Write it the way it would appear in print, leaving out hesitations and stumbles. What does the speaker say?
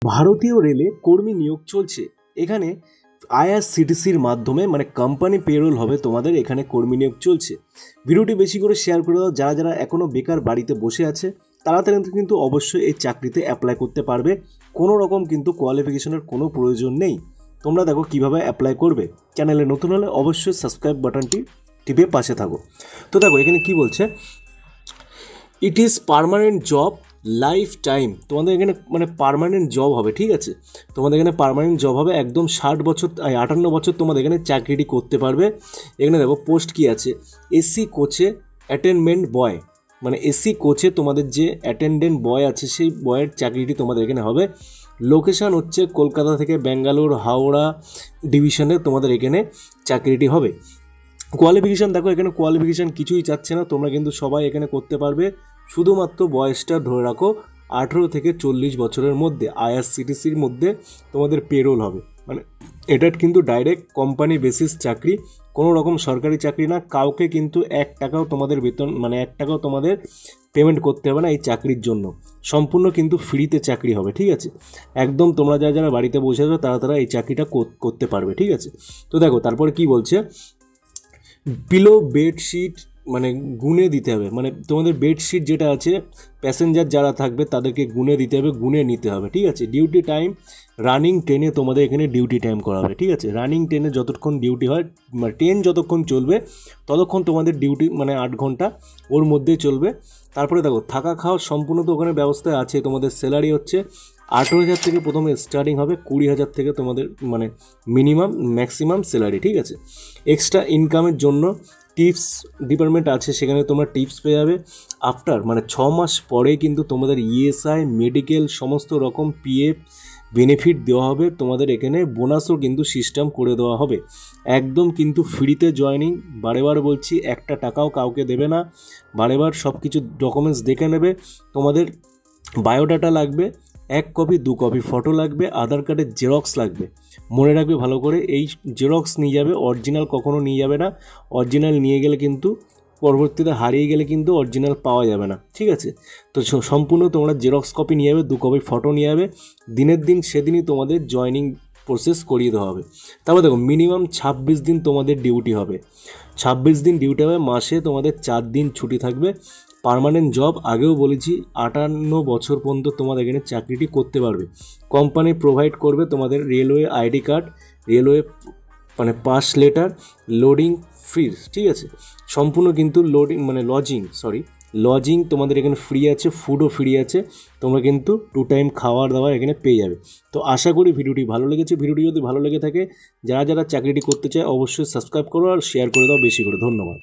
ভারতীয় রেলে কর্মী নিয়োগ চলছে। এখানে আইআরসিটিসির মাধ্যমে মানে কোম্পানি পেরোল হবে তোমাদের, এখানে কর্মী নিয়োগ চলছে। ভিডিওটি বেশি করে শেয়ার করে দাও। যারা যারা এখনও বেকার বাড়িতে বসে আছে তারা কিন্তু অবশ্যই এই চাকরিতে অ্যাপ্লাই করতে পারবে। কোনো রকম কিন্তু কোয়ালিফিকেশনের কোনো প্রয়োজন নেই। তোমরা দেখো কিভাবে অ্যাপ্লাই করবে। চ্যানেলে নতুন হলে অবশ্যই সাবস্ক্রাইব বাটনটি টিপে পাশে থাকো। তো দেখো এখানে কি বলছে, it is permanent job life time. তোমাদের এখানে মানে পার্মানেন্ট জব হবে, ঠিক আছে। তোমাদের এখানে পার্মানেন্ট জব হবে, একদম 58 বছর তোমাদের এখানে চাকরিটি করতে পারবে। এখানে দেখো পোস্ট কি আছে, এসি কোচে অ্যাটেন্ডমেন্ট বয়, মানে এসি কোচে তোমাদের যে অ্যাটেন্ডেন্ট বয় আছে সেই বয়ের চাকরিটি তোমাদের এখানে হবে। লোকেশান হচ্ছে কলকাতা থেকে ব্যাঙ্গালোর হাওড়া ডিভিশনে তোমাদের এখানে চাকরিটি হবে। কোয়ালিফিকেশান দেখো, এখানে কোয়ালিফিকেশান কিছুই চাচ্ছে না, তোমরা কিন্তু সবাই এখানে করতে পারবে। শুধুমাত্র বয়সটা ধরে রাখো 18 থেকে 40 বছরের মধ্যে। আইআরসিটিসির মধ্যে তোমাদের পেরোল হবে, মানে এটা কিন্তু ডাইরেক্ট কোম্পানি বেসিস চাকরি, কোনো রকম সরকারি চাকরি না। কাউকে কিন্তু 1 টাকাও তোমাদের বেতন মানে 1 টাকাও তোমাদের পেমেন্ট করতে হবে না এই চাকরির জন্য। সম্পূর্ণ কিন্তু ফ্রিতে চাকরি হবে, ঠিক আছে। একদম তোমরা যারা যারা বাড়িতে বসে আছো তারা এই চাকরিটা করতে পারবে, ঠিক আছে। তো দেখো তারপরে কি বলছে, পিলো বেডশিট মানে গুনে দিতে হবে, মানে তোমাদের বেডশিট যেটা আছে প্যাসেঞ্জার যারা থাকবে তাদেরকে গুনে দিতে হবে, গুনে নিতে হবে, ঠিক আছে। ডিউটি টাইম রানিং ট্রেনে তোমাদের এখানে ডিউটি টাইম করা হবে, ঠিক আছে। রানিং ট্রেনে যতক্ষণ ডিউটি হয় মানে ট্রেন যতক্ষণ চলবে ততক্ষণ তোমাদের ডিউটি মানে 8 ঘন্টা ওর মধ্যেই চলবে। তারপরে দেখো থাকা খাওয়ার সম্পূর্ণ তো ওখানে ব্যবস্থা আছে। তোমাদের স্যালারি হচ্ছে 18,000 থেকে প্রথমে স্টার্টিং হবে, 20,000 থেকে তোমাদের মানে মিনিমাম ম্যাক্সিমাম স্যালারি, ঠিক আছে। এক্সট্রা ইনকামের জন্য টিপস ডিপার্টমেন্ট আছে, সেখানে তোমরা টিপস পেয়ে যাবে। আফটার মানে 6 মাস পরে কিন্তু তোমাদের ইএসআই মেডিকেল সমস্ত রকম পিএফ বেনিফিট দেওয়া হবে। তোমাদের এখানে বোনাসও কিন্তু সিস্টেম করে দেওয়া হবে। একদম কিন্তু ফ্রিতে জয়েনিং, বারেবার বলছি 1 টাকাও কাউকে দেবে না। বারেবার সব কিছু ডকুমেন্টস দেখে নেবে। তোমাদের বায়োডাটা লাগবে 1 কপি, 2 কপি ফটো লাগবে, আধার কার্ডের জেরক্স লাগবে। মনে রাখবে ভালো করে, এই জেরক্স নিয়ে যাবে, অরিজিনাল কখনো নিয়ে যাবে না। অরিজিনাল নিয়ে গেলে কিন্তু পরবর্তীতে হারিয়ে গেলে কিন্তু অরিজিনাল পাওয়া যাবে না, ঠিক আছে। তো সম্পূর্ণ তোমরা জেরক্স কপি নিয়ে যাবে, 2 কপি ফটো নিয়ে যাবে। দিনের দিন সেদিনই তোমাদের জয়েনিং প্রসেস করিয়ে দেওয়া হবে। তারপর দেখো মিনিমাম 26 দিন তোমাদের ডিউটি হবে। 26 দিন ডিউটি হবে, মাসে তোমাদের 4 দিন ছুটি থাকবে। পার্মানেন্ট জব, আগেও বলেছি 58 বছর পর্যন্ত তোমাদের এখানে চাকরিটি করতে পারবে। কোম্পানি প্রোভাইড করবে তোমাদের রেলওয়ে আইডি কার্ড, রেলওয়ে মানে পাস লেটার, লোডিং ফ্রিজ, ঠিক আছে। সম্পূর্ণ কিন্তু লজিং তোমাদের এখানে ফ্রি আছে, ফুডও ফ্রি আছে। তোমরা কিন্তু 2 টাইম খাওয়ার দাওয়ার এখানে পেয়ে যাবে। তো আশা করি ভিডিওটি ভালো লেগেছে। ভিডিওটি যদি ভালো লেগে থাকে, যারা যারা চাকরিটি করতে চায় অবশ্যই সাবস্ক্রাইব করো আর শেয়ার করে দাও বেশি করে। ধন্যবাদ।